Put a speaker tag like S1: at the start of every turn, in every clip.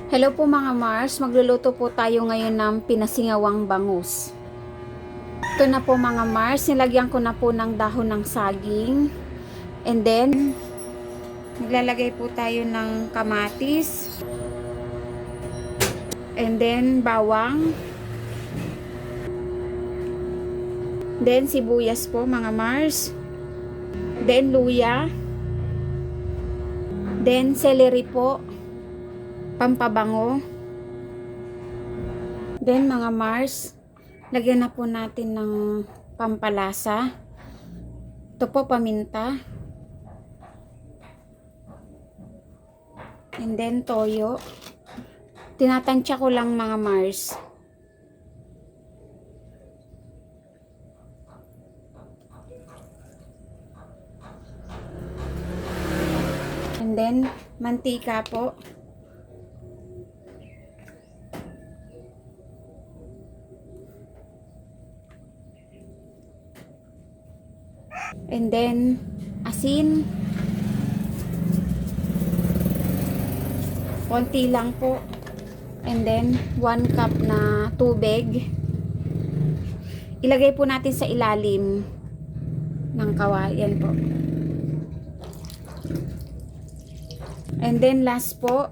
S1: Hello po mga Mars, magluluto po tayo ngayon ng pinasingawang bangus. Ito na po mga Mars, nilagyan ko na po ng dahon ng saging. And then, maglalagay po tayo ng kamatis. And then, bawang. Then, sibuyas po mga Mars. Then, luya. Then, celery po. Pampabango. Then mga Mars, lagyan na po natin ng pampalasa. Ito po paminta. And then toyo. Tinatansya ko lang mga Mars. And then mantika po. And then, asin. Konti lang po. And then, 1 cup na tubig. Ilagay po natin sa ilalim ng kawayan po. And then, last po,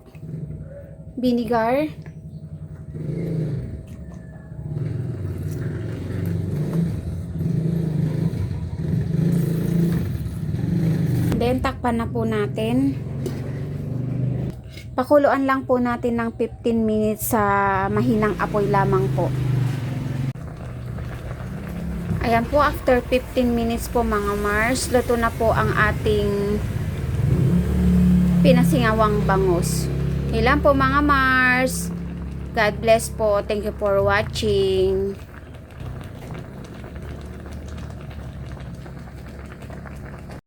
S1: vinegar. Then, takpan na po natin. Pakuluan lang po natin ng 15 minutes sa mahinang apoy lamang po. Ayan po, after 15 minutes po mga Mars, luto na po ang ating pinasingawang bangus. Ilan po mga Mars. God bless po. Thank you for watching.